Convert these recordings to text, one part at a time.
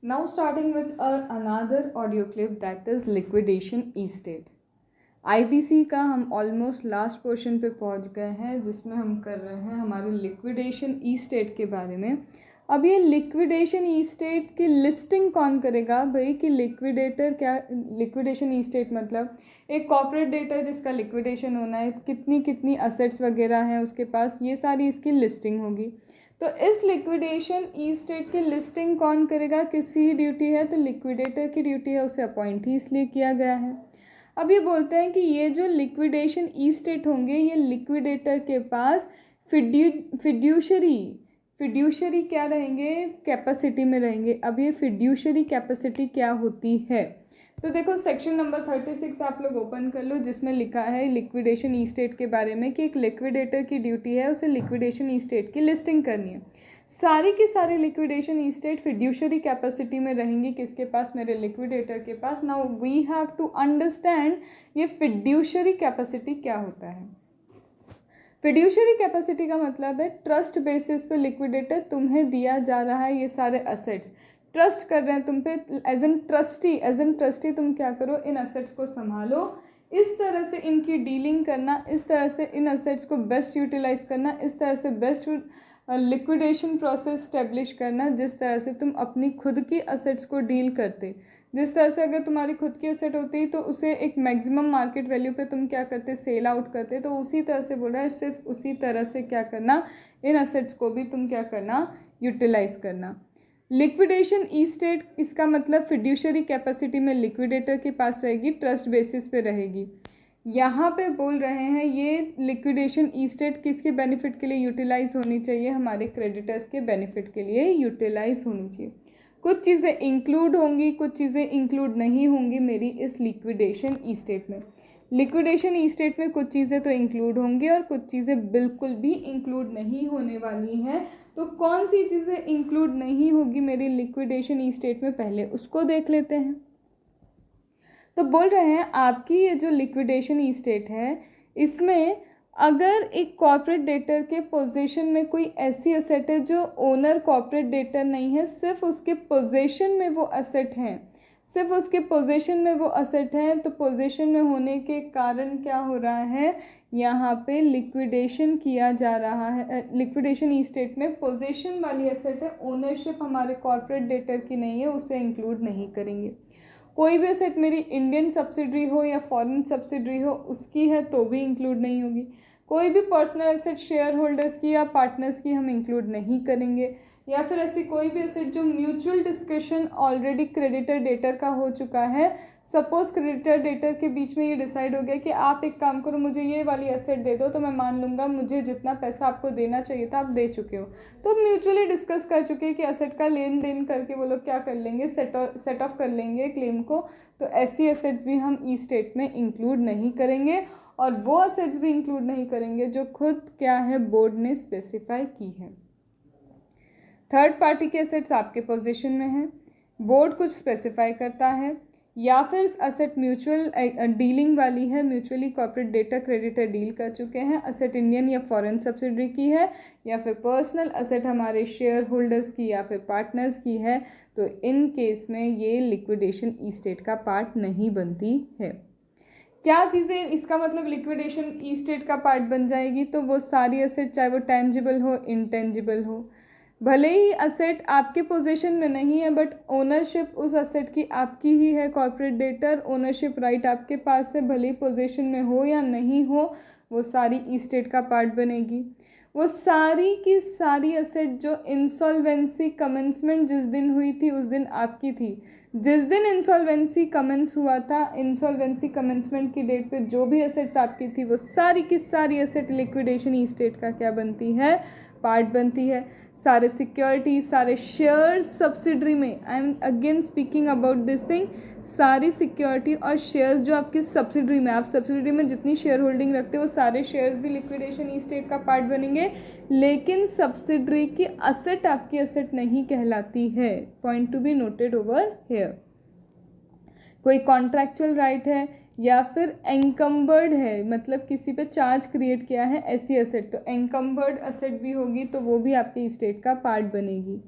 Now starting with another audio clip, that is liquidation estate. IBC का हम almost last portion पे पहुंच गए हैं, जिसमें हम कर रहे हैं हमारे लिक्विडेशन ई स्टेट के बारे में। अब ये लिक्विडेशन ई स्टेट की लिस्टिंग कौन करेगा भाई, कि लिक्विडेटर क्या, लिक्विडेशन ई स्टेट मतलब एक कॉर्पोरेट डेटर जिसका लिक्विडेशन होना है, कितनी कितनी असेट्स वगैरह हैं उसके पास, ये सारी इसकी लिस्टिंग होगी। तो इस लिक्विडेशन ई स्टेट की लिस्टिंग कौन करेगा, किसकी ड्यूटी है, तो लिक्विडेटर की ड्यूटी है, उसे अपॉइंट ही इसलिए किया गया है। अब ये बोलते हैं कि ये जो लिक्विडेशन ई स्टेट होंगे, ये लिक्विडेटर के पास फिड्यूशरी क्या रहेंगे, कैपेसिटी में रहेंगे। अब ये फिड्यूशरी कैपेसिटी क्या होती है, तो देखो सेक्शन नंबर 36 आप लोग ओपन कर लो, जिसमें लिखा है लिक्विडेशन ई स्टेट के बारे में कि एक लिक्विडेटर की ड्यूटी है उसे लिक्विडेशन ई स्टेट की लिस्टिंग करनी है। सारी की सारी liquidation estate fiduciary capacity में रहेंगी, किसके पास, मेरे लिक्विडेटर के पास। Now we have to understand ये फिड्यूशरी कैपेसिटी क्या होता है। फिड्यूशरी कैपेसिटी का मतलब है ट्रस्ट बेसिस पे लिक्विडेटर तुम्हें दिया जा रहा है ये सारे असेट्स, ट्रस्ट कर रहे हैं तुम पे, एज एन ट्रस्टी तुम क्या करो, इन असेट्स को संभालो, इस तरह से इनकी डीलिंग करना, इस तरह से इन असेट्स को बेस्ट यूटिलाइज करना, इस तरह से बेस्ट लिक्विडेशन प्रोसेस स्टेब्लिश करना, जिस तरह से तुम अपनी खुद की असेट्स को डील करते। जिस तरह से अगर तुम्हारी खुद की असेट होती तो उसे एक मैक्सिमम मार्केट वैल्यू पे तुम क्या करते, सेल आउट करते। तो उसी तरह से बोल रहा है, सिर्फ उसी तरह से क्या करना, इन असेट्स को भी तुम क्या करना, यूटिलाइज करना। लिक्विडेशन ई स्टेट, इसका मतलब फिड्यूशरी कैपेसिटी में लिक्विडेटर के पास रहेगी, ट्रस्ट बेसिस पे रहेगी। यहाँ पे बोल रहे हैं ये लिक्विडेशन ई स्टेट किसके बेनिफिट के लिए यूटिलाइज होनी चाहिए, हमारे क्रेडिटर्स के बेनिफिट के लिए यूटिलाइज होनी चाहिए। कुछ चीज़ें इंक्लूड होंगी, कुछ चीज़ें इंक्लूड नहीं होंगी मेरी इस लिक्विडेशन ई स्टेट में। लिक्विडेशन ई स्टेट में कुछ चीज़ें तो इंक्लूड होंगी और कुछ चीज़ें बिल्कुल भी इंक्लूड नहीं होने वाली हैं। तो कौन सी चीज़ें इंक्लूड नहीं होगी मेरी लिक्विडेशन ई स्टेट में, पहले उसको देख लेते हैं। तो बोल रहे हैं आपकी ये जो लिक्विडेशन ई स्टेट है, इसमें अगर एक कॉर्पोरेट डेटर के पोजीशन में कोई ऐसी असेट है जो ओनर कॉर्पोरेट डेटर नहीं है, सिर्फ उसके पोजीशन में वो असेट हैं, सिर्फ उसके पोजीशन में वो असेट हैं, तो पोजीशन में होने के कारण क्या हो रहा है, यहाँ पे लिक्विडेशन किया जा रहा है। लिक्विडेशन ई स्टेट में पोजीशन वाली असेट है, ओनरशिप हमारे कॉर्पोरेट डेटर की नहीं है, उसे इंक्लूड नहीं करेंगे। कोई भी असेट मेरी इंडियन सब्सिडरी हो या फॉरेन सब्सिडरी हो उसकी है तो भी इंक्लूड नहीं होगी। कोई भी पर्सनल एसेट शेयर होल्डर्स की या पार्टनर्स की हम इंक्लूड नहीं करेंगे, या फिर ऐसी कोई भी एसेट जो mutual discussion already creditor debtor का हो चुका है। सपोज क्रेडिटर डेटर के बीच में ये डिसाइड हो गया कि आप एक काम करो, मुझे ये वाली एसेट दे दो, तो मैं मान लूँगा मुझे जितना पैसा आपको देना चाहिए था आप दे चुके हो, तो म्यूचुअली डिस्कस कर चुके हैं कि एसेट का लेन देन करके वो लोग क्या कर लेंगे, सेट ऑफ कर लेंगे क्लेम को। तो ऐसी एसेट्स भी हम ई स्टेट में इंक्लूड नहीं करेंगे, और वो एसेट्स भी इंक्लूड नहीं करेंगे जो खुद क्या है, बोर्ड ने स्पेसिफाई की है। थर्ड पार्टी के एसेट्स आपके पोजीशन में हैं, बोर्ड कुछ स्पेसिफाई करता है, या फिर असेट म्यूचुअल डीलिंग वाली है, mutually corporate debtor creditor deal कर चुके हैं, असेट इंडियन या फॉरेन सब्सिडरी की है, या फिर पर्सनल असेट हमारे शेयर होल्डर्स की या फिर पार्टनर्स की है, तो इन केस में ये लिक्विडेशन ई स्टेट का पार्ट नहीं बनती है। क्या चीज़ें इसका मतलब लिक्विडेशन ई स्टेट का पार्ट बन जाएगी, तो वो सारी असेट, चाहे वो टेंजिबल हो इंटेंजिबल हो, भले ही असेट आपके पोजीशन में नहीं है बट ओनरशिप उस असेट की आपकी ही है, कॉर्पोरेट डेटर ओनरशिप राइट आपके पास है, भले ही पोजीशन में हो या नहीं हो, वो सारी ई स्टेट का पार्ट बनेगी। वो सारी की सारी असेट जो इंसॉल्वेंसी कमेंसमेंट जिस दिन हुई थी उस दिन आपकी थी, जिस दिन इंसॉल्वेंसी कमेंस हुआ था, इंसॉल्वेंसी कमेंसमेंट की डेट पे जो भी असेट्स आपकी थी वो सारी की सारी असेट लिक्विडेशन ई स्टेट का क्या बनती है, पार्ट बनती है। सारे सिक्योरिटी, सारे शेयर्स सब्सिडरी में, I am again speaking about this thing, सारी सिक्योरिटी और शेयर्स जो आपकी सब्सिडरी में, आप सब्सिडरी में जितनी शेयर होल्डिंग रखते हो वो सारे शेयर्स भी लिक्विडेशन ई स्टेट का पार्ट बनेंगे, लेकिन सब्सिडरी की असेट आपकी असेट नहीं कहलाती है। Point to be noted over here. कोई कॉन्ट्रैक्चुअल राइट है या फिर एंकम्बर्ड है, मतलब किसी पे चार्ज क्रिएट किया है, ऐसी असेट, तो एंकम्बर्ड असेट भी होगी तो वो भी आपके स्टेट का पार्ट बनेगी।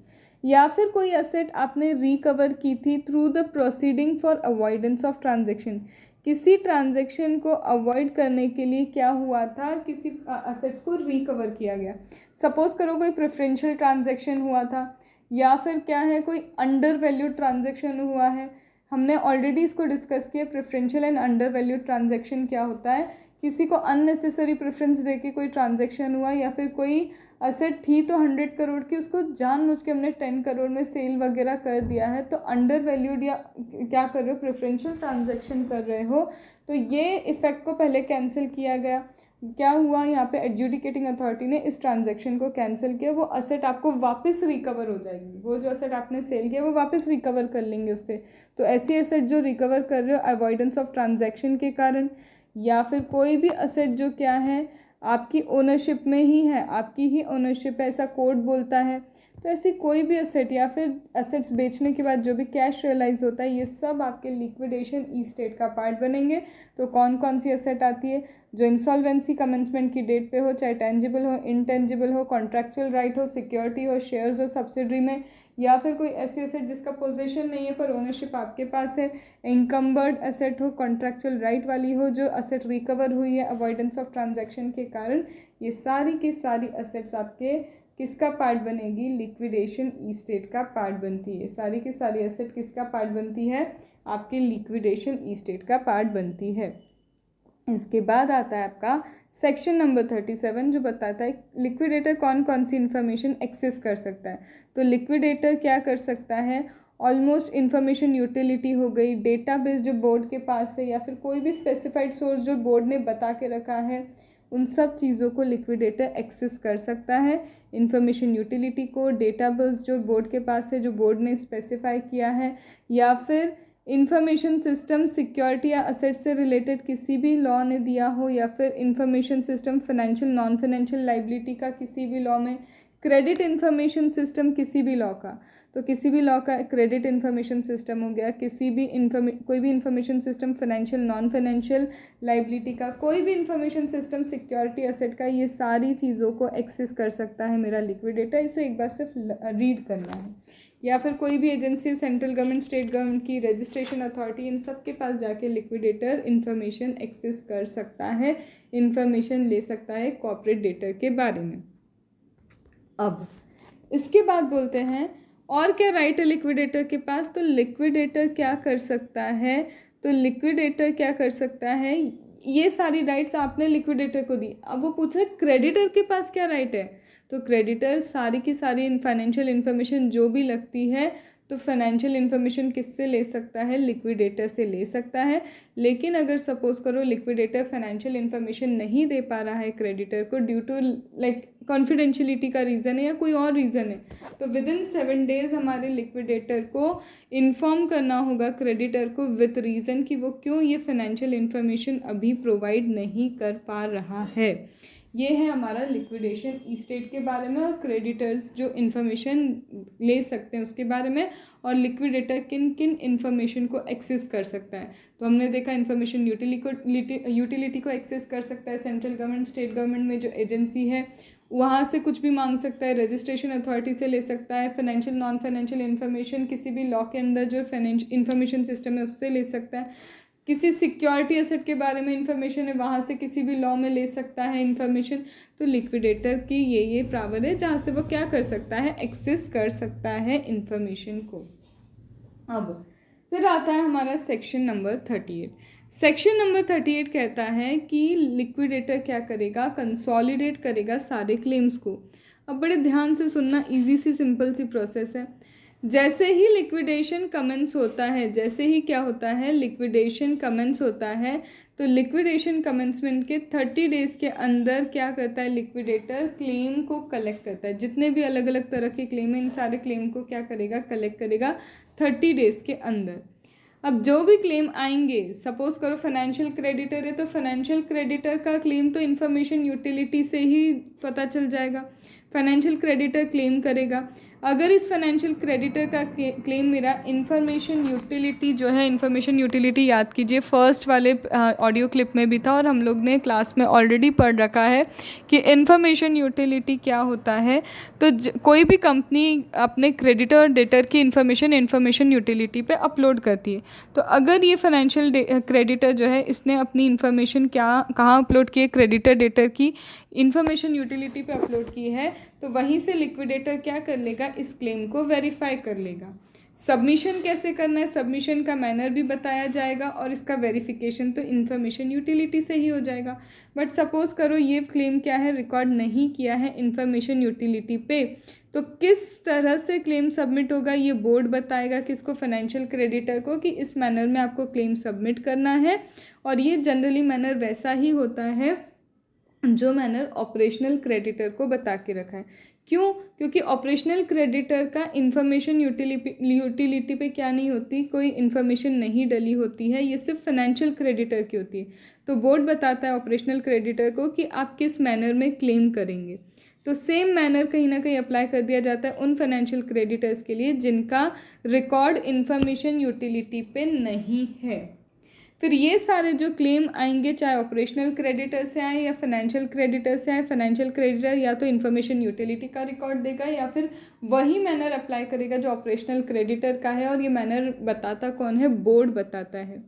या फिर कोई एसेट आपने रिकवर की थी through the proceeding for avoidance of transaction, किसी ट्रांजैक्शन को अवॉइड करने के लिए क्या हुआ था, किसी असेट्स को रिकवर किया गया। सपोज करो कोई प्रेफरेंशियल ट्रांजैक्शन हुआ था, या फिर क्या है कोई अंडर वैल्यूड ट्रांजैक्शन हुआ है। हमने ऑलरेडी इसको डिस्कस किया, preferential and under valued transaction क्या होता है, किसी को अननेसेसरी प्रेफरेंस देके कोई ट्रांजैक्शन हुआ, या फिर कोई असेट थी तो 100 करोड़ की, उसको जानबूझ के हमने 10 करोड़ में सेल वगैरह कर दिया है, तो अंडर वैल्यूड या क्या कर रहे हो, प्रेफरेंशियल ट्रांजैक्शन कर रहे हो, तो ये इफेक्ट को पहले कैंसिल किया गया। क्या हुआ यहाँ पे, एडजुडिकेटिंग अथॉरिटी ने इस ट्रांजैक्शन को कैंसिल किया, वो असेट आपको वापस रिकवर हो जाएगी, वो जो असेट आपने सेल किया वो वापस रिकवर कर लेंगे उससे। तो ऐसी असेट जो रिकवर कर रहे हो अवॉइडेंस ऑफ ट्रांजैक्शन के कारण, या फिर कोई भी असेट जो क्या है आपकी ओनरशिप में ही है, आपकी ही ओनरशिप है, ऐसा कोड बोलता है। तो ऐसी कोई भी असेट या फिर असेट्स बेचने के बाद जो भी कैश रियलाइज होता है, ये सब आपके लिक्विडेशन ई स्टेट का पार्ट बनेंगे। तो कौन कौन सी असेट आती है, जो इंसॉल्वेंसी कमेंसमेंट की डेट पे हो, चाहे टेंजिबल हो, इनटेंजिबल हो, कॉन्ट्रैक्चुअल राइट हो, सिक्योरिटी हो, शेयर्स हो सब्सिडरी में, या फिर कोई ऐसी एसेट जिसका पोजीशन नहीं है पर ओनरशिप आपके पास है, इनकम्बर्ड एसेट हो, कॉन्ट्रैक्चुअल राइट वाली हो, जो असेट रिकवर हुई है अवॉइडेंस ऑफ ट्रांजैक्शन के कारण, ये सारी की सारी असेट्स आपके किसका पार्ट बनेगी, लिक्विडेशन ई स्टेट का पार्ट बनती है। सारी की सारी एसेट किसका पार्ट बनती है, आपके लिक्विडेशन ई स्टेट का पार्ट बनती है। इसके बाद आता है आपका सेक्शन नंबर 37 जो बताता है लिक्विडेटर कौन कौन सी इन्फॉर्मेशन एक्सेस कर सकता है। तो लिक्विडेटर क्या कर सकता है, ऑलमोस्ट इन्फॉर्मेशन यूटिलिटी हो गई, डेटाबेस जो बोर्ड के पास है, या फिर कोई भी स्पेसिफाइड सोर्स जो बोर्ड ने बता के रखा है, उन सब चीज़ों को लिक्विडेटर एक्सेस कर सकता है। इन्फॉर्मेशन यूटिलिटी को, डेटाबेस जो बोर्ड के पास है जो बोर्ड ने स्पेसिफाई किया है, या फिर इंफॉर्मेशन सिस्टम सिक्योरिटी या असेट से रिलेटेड किसी भी लॉ ने दिया हो, या फिर information system financial non financial liability का किसी भी लॉ में, क्रेडिट इंफॉर्मेशन सिस्टम किसी भी लॉ का, तो किसी भी लॉ का क्रेडिट इंफॉर्मेशन सिस्टम हो गया, किसी भी कोई भी information system financial non financial liability का, कोई भी इंफॉर्मेशन सिस्टम सिक्योरिटी असेट का, ये सारी चीज़ों को एक्सेस कर सकता है मेरा लिक्विडेटर। इसे एक बार सिर्फ रीड करना है। या फिर कोई भी agency, central government, state government की रजिस्ट्रेशन अथॉरिटी, इन सब के पास जाके लिक्विडेटर इंफॉर्मेशन एक्सेस कर सकता है, इंफॉर्मेशन ले सकता है कॉर्पोरेट डेटर के बारे में। अब इसके बाद बोलते हैं और क्या राइट है लिक्विडेटर के पास। तो लिक्विडेटर क्या कर सकता है, तो लिक्विडेटर क्या कर सकता है, ये सारी राइट्स आपने लिक्विडेटर को दी। अब वो पूछ रहे क्रेडिटर के पास क्या राइट है, तो क्रेडिटर सारी की सारी फाइनेंशियल इन्फॉर्मेशन जो भी लगती है, तो फाइनेंशियल इन्फॉर्मेशन किससे ले सकता है, लिक्विडेटर से ले सकता है। लेकिन अगर सपोज करो लिक्विडेटर फाइनेंशियल इन्फॉर्मेशन नहीं दे पा रहा है क्रेडिटर को ड्यू टू लाइक कॉन्फिडेंशियलिटी का रीज़न है या कोई और रीज़न है, तो विद इन 7 डेज़ हमारे लिक्विडेटर को इन्फॉर्म करना होगा क्रेडिटर को विथ रीज़न कि वो क्यों ये फाइनेंशियल इन्फॉर्मेशन अभी प्रोवाइड नहीं कर पा रहा है। ये है हमारा लिक्विडेशन ई स्टेट के बारे में, और क्रेडिटर्स जो इन्फॉर्मेशन ले सकते हैं उसके बारे में, और लिक्विडेटर किन किन इन्फॉर्मेशन को एक्सेस कर सकता है। तो हमने देखा इन्फॉर्मेशन यूटिलिटी को एक्सेस कर सकता है, सेंट्रल गवर्नमेंट, स्टेट गवर्नमेंट में जो एजेंसी है वहाँ से कुछ भी मांग सकता है, रजिस्ट्रेशन अथॉरिटी से ले सकता है, फाइनेंशियल नॉन फाइनेंशियल इन्फॉर्मेशन किसी भी लॉ के अंदर जो इन्फॉर्मेशन सिस्टम है उससे ले सकता है, किसी सिक्योरिटी एसेट के बारे में इंफॉर्मेशन है वहाँ से किसी भी लॉ में ले सकता है इंफॉर्मेशन। तो लिक्विडेटर की ये पावर है जहाँ से वो क्या कर सकता है, एक्सेस कर सकता है इंफॉर्मेशन को। अब फिर आता है हमारा सेक्शन नंबर 38। सेक्शन नंबर 38 कहता है कि लिक्विडेटर क्या करेगा, कंसोलिडेट करेगा सारे क्लेम्स को। अब बड़े ध्यान से सुनना, इजी सी सिंपल सी प्रोसेस है। जैसे ही लिक्विडेशन कमेंस होता है, जैसे ही क्या होता है, लिक्विडेशन कमेंस होता है, तो लिक्विडेशन कमेंसमेंट के 30 डेज़ के अंदर क्या करता है, लिक्विडेटर क्लेम को कलेक्ट करता है। जितने भी अलग अलग तरह के क्लेम हैं इन सारे क्लेम को क्या करेगा, कलेक्ट करेगा 30 डेज़ के अंदर। अब जो भी क्लेम आएंगे, सपोज करो फाइनेंशियल क्रेडिटर है तो फाइनेंशियल क्रेडिटर का क्लेम तो इन्फॉर्मेशन यूटिलिटी से ही पता चल जाएगा, फाइनेंशियल क्रेडिटर क्लेम करेगा। अगर इस फाइनेंशियल क्रेडिटर का क्लेम मेरा इन्फॉर्मेशन यूटिलिटी जो है, इन्फॉर्मेशन यूटिलिटी याद कीजिए फर्स्ट वाले ऑडियो क्लिप में भी था और हम लोग ने क्लास में ऑलरेडी पढ़ रखा है कि इन्फॉर्मेशन यूटिलिटी क्या होता है। तो कोई भी कंपनी अपने क्रेडिटर और डेटर की इन्फॉर्मेशन यूटिलिटी पे अपलोड करती है। तो अगर ये फाइनेंशियल क्रेडिटर जो है इसने अपनी इन्फॉर्मेशन कहाँ अपलोड की है, क्रेडिटर डेटर की इन्फॉर्मेशन यूटिलिटी पे अपलोड की है, तो वहीं से लिक्विडेटर क्या कर लेगा, इस क्लेम को वेरीफाई कर लेगा। सबमिशन कैसे करना है, सबमिशन का मैनर भी बताया जाएगा और इसका वेरिफिकेशन तो इन्फॉर्मेशन यूटिलिटी से ही हो जाएगा। बट सपोज़ करो ये क्लेम क्या है, रिकॉर्ड नहीं किया है इन्फॉर्मेशन यूटिलिटी पे, तो किस तरह से क्लेम सबमिट होगा ये बोर्ड बताएगा किसको, फाइनेंशियल क्रेडिटर को, कि इस मैनर में आपको क्लेम सबमिट करना है। और ये जनरली मैनर वैसा ही होता है जो मैनर ऑपरेशनल क्रेडिटर को बता के रखा है। क्यों? क्योंकि ऑपरेशनल क्रेडिटर का इन्फॉर्मेशन यूटिलिटी पे क्या नहीं होती, कोई इन्फॉर्मेशन नहीं डली होती है, ये सिर्फ फाइनेंशियल क्रेडिटर की होती है। तो बोर्ड बताता है ऑपरेशनल क्रेडिटर को कि आप किस मैनर में क्लेम करेंगे। तो सेम मैनर कहीं ना कहीं अप्लाई कर दिया जाता है उन फाइनेंशियल क्रेडिटर्स के लिए जिनका रिकॉर्ड इन्फॉर्मेशन यूटिलिटी पे नहीं है। फिर ये सारे जो क्लेम आएंगे, चाहे ऑपरेशनल क्रेडिटर से आए या फाइनेंशियल क्रेडिटर से आए, फाइनेंशियल क्रेडिटर या तो इन्फॉर्मेशन यूटिलिटी का रिकॉर्ड देगा या फिर वही मैनर अप्लाई करेगा जो ऑपरेशनल क्रेडिटर का है। और ये मैनर बताता कौन है, बोर्ड बताता है।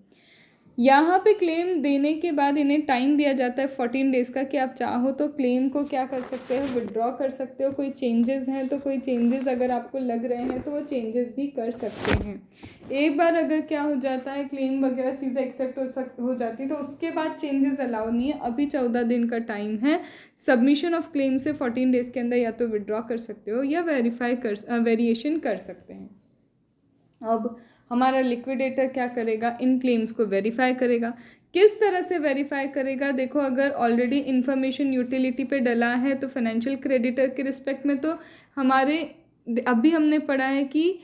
यहाँ पे क्लेम देने के बाद इन्हें टाइम दिया जाता है 14 डेज़ का कि आप चाहो तो क्लेम को क्या कर सकते हो, विड्रॉ कर सकते हो। कोई चेंजेस हैं तो कोई चेंजेस अगर आपको लग रहे हैं तो वो चेंजेस भी कर सकते हैं। एक बार अगर क्या हो जाता है, क्लेम वगैरह चीज़ें एक्सेप्ट हो जाती है तो उसके बाद चेंजेस अलाउ नहीं है। अभी 14 दिन का टाइम है। सबमिशन ऑफ क्लेम से 14 डेज़ के अंदर या तो विड्रॉ कर सकते हो या वेरिएशन कर सकते हैं। अब हमारा लिक्विडेटर क्या करेगा, इन क्लेम्स को वेरीफाई करेगा। किस तरह से वेरीफाई करेगा, देखो अगर ऑलरेडी इन्फॉर्मेशन यूटिलिटी पे डला है तो फाइनेंशियल क्रेडिटर के रिस्पेक्ट में तो हमारे अभी हमने पढ़ा है कि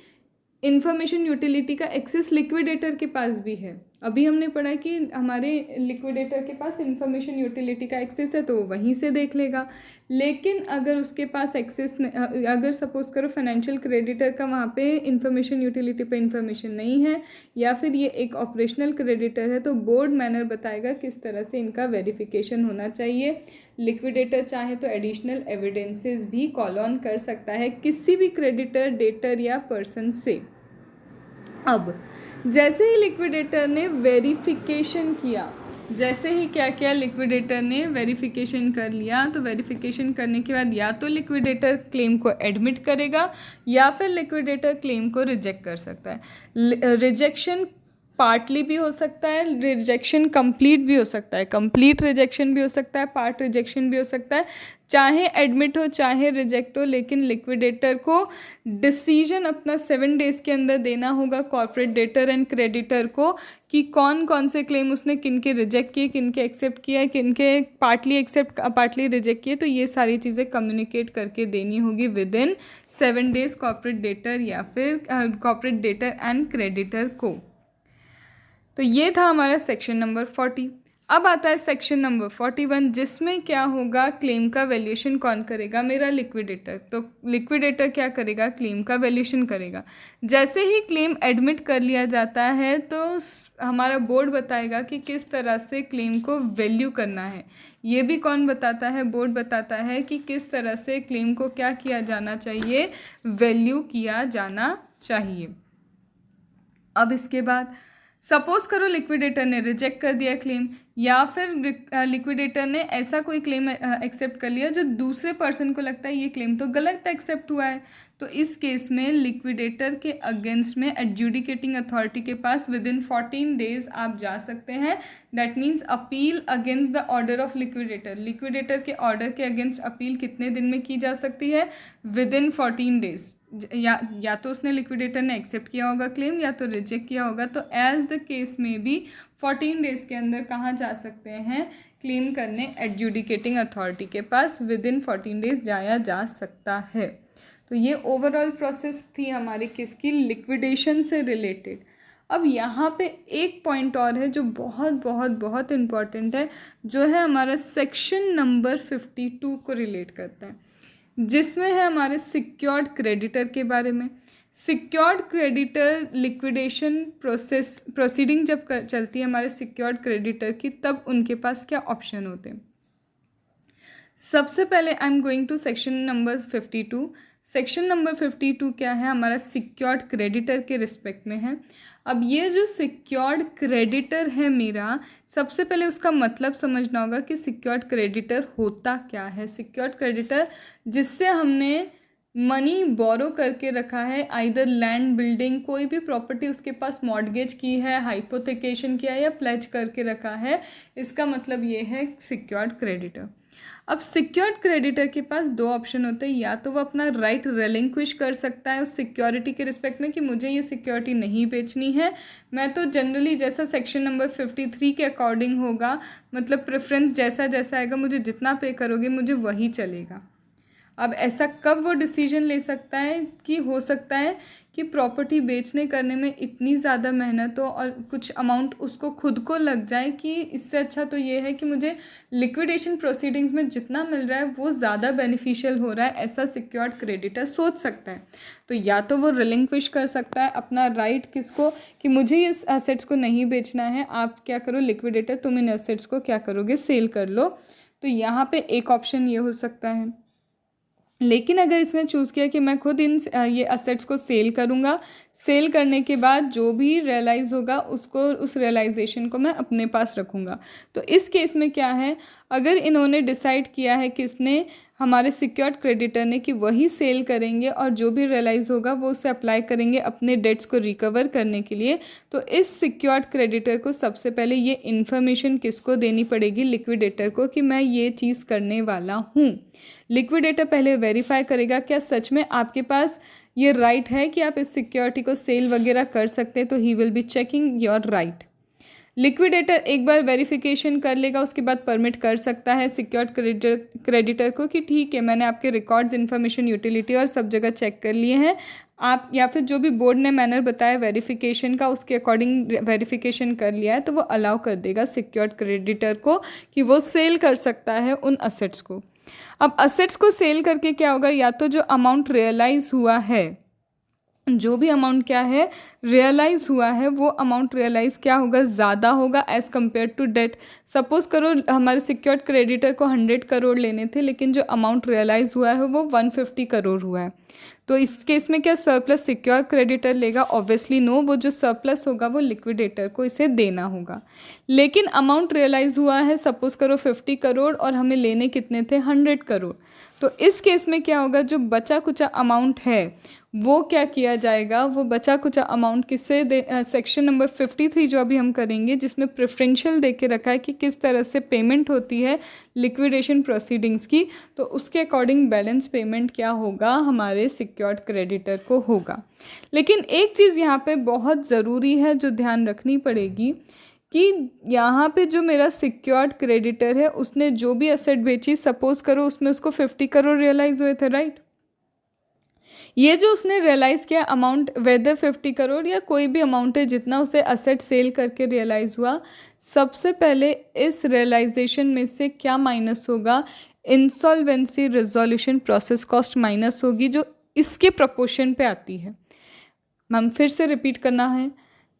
इन्फॉर्मेशन यूटिलिटी का एक्सेस लिक्विडेटर के पास भी है। अभी हमने पढ़ा कि हमारे लिक्विडेटर के पास इन्फॉर्मेशन यूटिलिटी का एक्सेस है तो वो वहीं से देख लेगा। लेकिन अगर उसके पास एक्सेस अगर सपोज करो फाइनेंशियल क्रेडिटर का वहाँ पे इन्फॉर्मेशन यूटिलिटी पे इन्फॉर्मेशन नहीं है या फिर ये एक ऑपरेशनल क्रेडिटर है, तो बोर्ड मैनर बताएगा किस तरह से इनका वेरिफिकेशन होना चाहिए। लिक्विडेटर चाहे तो एडिशनल एविडेंसेस भी कॉल ऑन कर सकता है किसी भी क्रेडिटर, डेटर या पर्सन से। अब जैसे ही लिक्विडेटर ने वेरिफिकेशन किया, जैसे ही क्या किया, लिक्विडेटर ने वेरिफिकेशन कर लिया, तो वेरिफिकेशन करने के बाद या तो लिक्विडेटर क्लेम को एडमिट करेगा या फिर लिक्विडेटर क्लेम को रिजेक्ट कर सकता है। रिजेक्शन पार्टली भी हो सकता है, रिजेक्शन कंप्लीट भी हो सकता है, कंप्लीट रिजेक्शन भी हो सकता है, पार्ट रिजेक्शन भी हो सकता है, चाहे एडमिट हो चाहे रिजेक्ट हो। लेकिन लिक्विडेटर को डिसीजन अपना 7 डेज़ के अंदर देना होगा कॉर्पोरेट डेटर एंड क्रेडिटर को कि कौन कौन से क्लेम उसने किनके रिजेक्ट किए, किनके एक्सेप्ट किया है, किनके पार्टली एक्सेप्ट पार्टली रिजेक्ट किए। तो ये सारी चीज़ें कम्युनिकेट करके देनी होगी with in 7 days corporate debtor या फिर कॉर्पोरेट डेटर एंड क्रेडिटर को। तो ये था हमारा सेक्शन नंबर 40। अब आता है सेक्शन नंबर 41 जिसमें क्या होगा, क्लेम का वैल्यूएशन कौन करेगा, मेरा लिक्विडेटर। तो लिक्विडेटर क्या करेगा, क्लेम का वैल्यूएशन करेगा। जैसे ही क्लेम एडमिट कर लिया जाता है तो हमारा बोर्ड बताएगा कि किस तरह से क्लेम को वैल्यू करना है। ये भी कौन बताता है, बोर्ड बताता है कि किस तरह से क्लेम को क्या किया जाना चाहिए, वैल्यू किया जाना चाहिए। अब इसके बाद सपोज करो लिक्विडेटर ने रिजेक्ट कर दिया क्लेम या फिर लिक्विडेटर ने ऐसा कोई क्लेम एक्सेप्ट कर लिया जो दूसरे पर्सन को लगता है ये क्लेम तो गलत एक्सेप्ट हुआ है। तो इस केस में लिक्विडेटर के अगेंस्ट में एडजुडिकेटिंग अथॉरिटी के पास विद इन 14 डेज आप जा सकते हैं। That means appeal against the order of liquidator. Liquidator के ऑर्डर के अगेंस्ट अपील कितने दिन में की जा सकती है, विद इन 14 डेज। या तो उसने लिक्विडेटर ने एक्सेप्ट किया होगा क्लेम या तो रिजेक्ट किया होगा। तो एज द केस में भी 14 डेज़ के अंदर कहाँ जा सकते हैं, क्लेम करने एडजुडिकेटिंग अथॉरिटी के पास विद इन 14 डेज़ जाया जा सकता है। तो ये ओवरऑल प्रोसेस थी हमारी किसकी, लिक्विडेशन से रिलेटेड। अब यहाँ पे एक पॉइंट और है जो बहुत बहुत बहुत इम्पॉर्टेंट है, जो है हमारा सेक्शन नंबर 52 को रिलेट करता है। जिसमें है हमारे सिक्योर्ड क्रेडिटर के बारे में। सिक्योर्ड क्रेडिटर लिक्विडेशन प्रोसीडिंग जब चलती है हमारे सिक्योर्ड क्रेडिटर की, तब उनके पास क्या ऑप्शन होते हैं। सबसे पहले I am going to section number 52। Section number 52 क्या है, हमारा सिक्योर्ड क्रेडिटर के रिस्पेक्ट में है। अब ये जो सिक्योर्ड क्रेडिटर है मेरा, सबसे पहले उसका मतलब समझना होगा कि सिक्योर्ड क्रेडिटर होता क्या है। सिक्योर्ड क्रेडिटर जिससे हमने मनी बोरो करके रखा है, आइदर लैंड, बिल्डिंग, कोई भी प्रॉपर्टी उसके पास मॉर्टगेज की है, हाइपोथेकेशन किया है या प्लेज करके रखा है, इसका मतलब ये है सिक्योर्ड क्रेडिटर। अब सिक्योर्ड क्रेडिटर के पास दो ऑप्शन होते हैं, या तो वो अपना राइट रिलिंक्विश कर सकता है उस सिक्योरिटी के रिस्पेक्ट में कि मुझे ये सिक्योरिटी नहीं बेचनी है, मैं तो जनरली जैसा सेक्शन नंबर 53 के अकॉर्डिंग होगा, मतलब प्रेफरेंस जैसा जैसा आएगा, मुझे जितना पे करोगे मुझे वही चलेगा। अब ऐसा कब वो डिसीजन ले सकता है कि हो सकता है कि प्रॉपर्टी बेचने करने में इतनी ज़्यादा मेहनत हो और कुछ अमाउंट उसको खुद को लग जाए कि इससे अच्छा तो ये है कि मुझे लिक्विडेशन प्रोसीडिंग्स में जितना मिल रहा है वो ज़्यादा बेनिफिशियल हो रहा है, ऐसा सिक्योर्ड क्रेडिटर सोच सकता है। तो या तो वो रिलिंक्विश कर सकता है अपना राइट किसको, कि मुझे इस एसेट्स को नहीं बेचना है, आप क्या करो लिक्विडेटर, तुम इन एसेट्स को क्या करोगे, सेल कर लो। तो यहाँ पे एक ऑप्शन ये हो सकता है। लेकिन अगर इसने चूज़ किया कि मैं खुद इन ये असेट्स को सेल करूँगा, सेल करने के बाद जो भी रियलाइज़ होगा उसको, उस रियलाइजेशन को मैं अपने पास रखूँगा, तो इस केस में क्या है, अगर इन्होंने डिसाइड किया है, किसने, हमारे सिक्योर्ड क्रेडिटर ने, कि वही सेल करेंगे और जो भी रियलाइज़ होगा वो उसे अप्लाई करेंगे अपने डेट्स को रिकवर करने के लिए, तो इस सिक्योर्ड क्रेडिटर को सबसे पहले ये इन्फॉर्मेशन किसको देनी पड़ेगी, लिक्विडेटर को, कि मैं ये चीज़ करने वाला हूँ। लिक्विडेटर पहले वेरीफाई करेगा क्या सच में आपके पास ये राइट है कि आप इस सिक्योरिटी को सेल वगैरह कर सकते हैं, तो he will be checking your right. Liquidator एक बार वेरिफिकेशन कर लेगा, उसके बाद परमिट कर सकता है सिक्योर्ड क्रेडिटर को कि ठीक है, मैंने आपके रिकॉर्ड्स, इन्फॉर्मेशन, यूटिलिटी और सब जगह चेक कर लिए हैं, आप या फिर जो भी बोर्ड ने मैनर बताया वेरिफिकेशन का उसके अकॉर्डिंग वेरिफिकेशन कर लिया है, तो वो अलाउ कर देगा सिक्योर्ड क्रेडिटर को कि वो सेल कर सकता है उन असेट्स को। अब असेट्स को सेल करके क्या होगा, या तो जो अमाउंट रियलाइज़ हुआ है, जो भी अमाउंट क्या है रियलाइज़ हुआ है, वो अमाउंट रियलाइज़ क्या होगा, ज़्यादा होगा as compare to date. Suppose करो हमारे सिक्योर्ड क्रेडिटर को 100 करोड़ लेने थे, लेकिन जो अमाउंट रियलाइज़ हुआ है वो 150 करोड़ हुआ है, तो इस केस में क्या सरप्लस सिक्योर क्रेडिटर लेगा, ऑब्वियसली नो, वो जो सरप्लस होगा वो लिक्विडेटर को इसे देना होगा। लेकिन अमाउंट रियलाइज़ हुआ है सपोज़ करो 50 करोड़ और हमें लेने कितने थे, 100 करोड़, तो इस केस में क्या होगा, जो बचा कुचा अमाउंट है वो क्या किया जाएगा, वो बचा कुचा अमाउंट किससे सेक्शन नंबर 53 जो अभी हम करेंगे, जिसमें प्रेफरेंशियल दे के रखा है कि किस तरह से पेमेंट होती है लिक्विडेशन प्रोसीडिंग्स की, तो उसके अकॉर्डिंग बैलेंस पेमेंट क्या होगा, हमारे सिक्योर्ड क्रेडिटर को होगा। लेकिन एक चीज़ यहाँ पे बहुत ज़रूरी है जो ध्यान रखनी पड़ेगी कि यहाँ पे जो मेरा सिक्योर्ड क्रेडिटर है उसने जो भी एसेट बेची, सपोज़ करो उसमें उसको 50 करोड़ रियलाइज़ हुए थे, राइट। ये जो उसने रियलाइज़ किया अमाउंट, वेदर 50 करोड़ या कोई भी अमाउंट है जितना उसे असेट सेल करके रियलाइज़ हुआ, सबसे पहले इस रियलाइजेशन में से क्या माइनस होगा, insolvency resolution process cost minus होगी, जो इसके प्रपोर्शन पे आती है। मैम फिर से रिपीट करना है,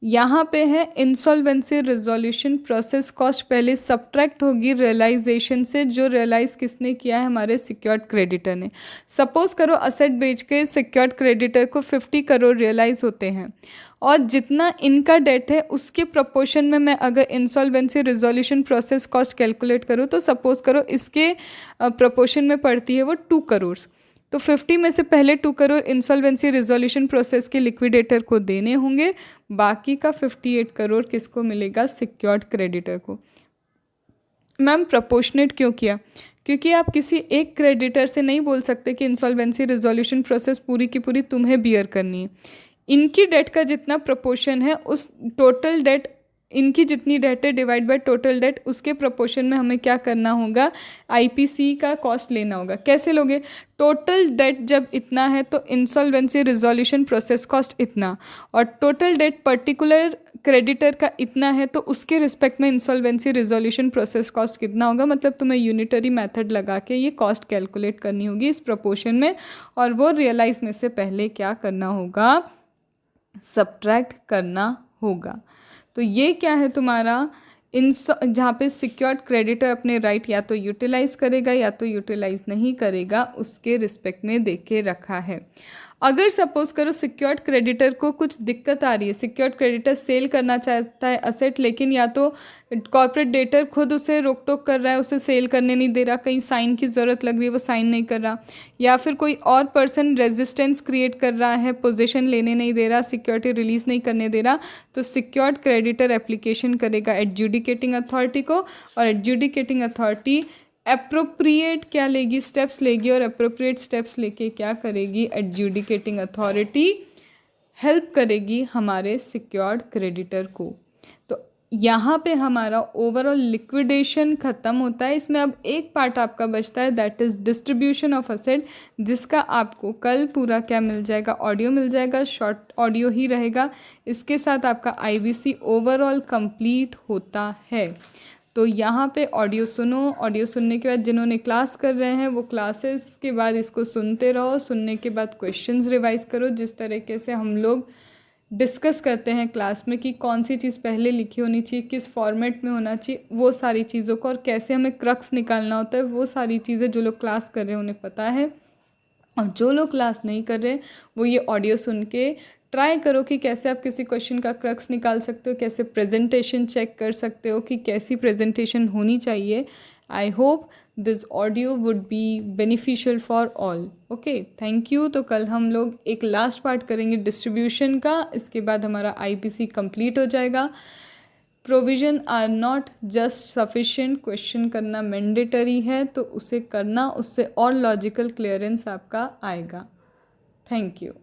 यहाँ पे है इंसॉल्वेंसी रिजोल्यूशन प्रोसेस कॉस्ट पहले सब्ट्रैक्ट होगी रियलाइजेशन से, जो रियलाइज़ किसने किया है, हमारे सिक्योर्ड क्रेडिटर ने। सपोज़ करो असेट बेच के सिक्योर्ड क्रेडिटर को 50 करोड़ रियलाइज़ होते हैं और जितना इनका डेट है उसके प्रोपोर्शन में मैं अगर insolvency resolution process cost calculate करूँ, तो सपोज़ करो इसके प्रोपोर्शन में पड़ती है वो 2 करोड़, तो 50 में से पहले 2 करोड़ इंसॉल्वेंसी रिजोल्यूशन प्रोसेस के लिक्विडेटर को देने होंगे, बाकी का 58 करोड़ किसको मिलेगा, सिक्योर्ड क्रेडिटर को। मैम प्रोपोर्शनेट क्यों किया, क्योंकि आप किसी एक क्रेडिटर से नहीं बोल सकते कि इंसॉल्वेंसी रिजोल्यूशन प्रोसेस पूरी की पूरी तुम्हें बियर करनी है। इनकी डेट का जितना प्रोपोर्शन है उस टोटल डेट इनकी जितनी डेट है डिवाइड बाय टोटल डेट, उसके प्रोपोर्शन में हमें क्या करना होगा, आईपीसी का कॉस्ट लेना होगा। कैसे लोगे, टोटल डेट जब इतना है तो इंसॉल्वेंसी रिजोल्यूशन प्रोसेस कॉस्ट इतना, और टोटल डेट पर्टिकुलर क्रेडिटर का इतना है तो उसके रिस्पेक्ट में इंसॉल्वेंसी रिजोल्यूशन प्रोसेस कॉस्ट कितना होगा। मतलब तुम्हें यूनिटरी मेथड लगा के ये कॉस्ट कैलकुलेट करनी होगी इस प्रोपोर्शन में, और वो रियलाइज में से पहले क्या करना होगा, सब्ट्रैक्ट करना होगा। तो ये क्या है तुम्हारा जहाँ पे सिक्योर्ड क्रेडिटर अपने राइट या तो यूटिलाइज करेगा या तो यूटिलाइज नहीं करेगा, उसके रिस्पेक्ट में देख के रखा है। अगर सपोज करो सिक्योर्ड क्रेडिटर को कुछ दिक्कत आ रही है, सिक्योर्ड क्रेडिटर सेल करना चाहता है असेट, लेकिन या तो कॉर्पोरेट डेटर खुद उसे रोक टोक कर रहा है, उसे सेल करने नहीं दे रहा, कहीं साइन की ज़रूरत लग रही है वो साइन नहीं कर रहा, या फिर कोई और पर्सन रेजिस्टेंस क्रिएट कर रहा है, पोजीशन लेने नहीं दे रहा, सिक्योरिटी रिलीज नहीं करने दे रहा, तो सिक्योर्ड क्रेडिटर एप्लीकेशन करेगा एडजुडिकेटिंग अथॉरिटी को, और एडजुडिकेटिंग अथॉरिटी अप्रोप्रिएट क्या लेगी, स्टेप्स लेगी, और अप्रोप्रिएट स्टेप्स लेके क्या करेगी, एडजुडिकेटिंग अथॉरिटी हेल्प करेगी हमारे सिक्योर्ड क्रेडिटर को। तो यहाँ पे हमारा ओवरऑल लिक्विडेशन ख़त्म होता है। इसमें अब एक पार्ट आपका बचता है, that is distribution of asset, जिसका आपको कल पूरा क्या मिल जाएगा, ऑडियो मिल जाएगा, शॉर्ट ऑडियो ही रहेगा। इसके साथ आपका आईवीसी ओवरऑल कंप्लीट होता है। तो यहाँ पे ऑडियो सुनो, ऑडियो सुनने के बाद जिन्होंने क्लास कर रहे हैं वो क्लासेस के बाद इसको सुनते रहो, सुनने के बाद क्वेश्चंस रिवाइज करो। जिस तरीके से हम लोग डिस्कस करते हैं क्लास में कि कौन सी चीज़ पहले लिखी होनी चाहिए, किस फॉर्मेट में होना चाहिए, वो सारी चीज़ों को, और कैसे हमें क्रक्स निकालना होता है, वो सारी चीज़ें जो लोग क्लास कर रहे हैं उन्हें पता है। और जो लोग क्लास नहीं कर रहे वो ये ऑडियो सुन के ट्राई करो कि कैसे आप किसी क्वेश्चन का क्रक्स निकाल सकते हो, कैसे प्रेजेंटेशन चेक कर सकते हो कि कैसी प्रेजेंटेशन होनी चाहिए। I hope this audio would be beneficial for all. Okay, thank you. तो कल हम लोग एक लास्ट पार्ट करेंगे डिस्ट्रीब्यूशन का, इसके बाद हमारा आईपीसी कंप्लीट हो जाएगा। Provision are not just sufficient, question करना मैंडेटरी है, तो उसे करना, उससे और लॉजिकल क्लियरेंस आपका आएगा। Thank you.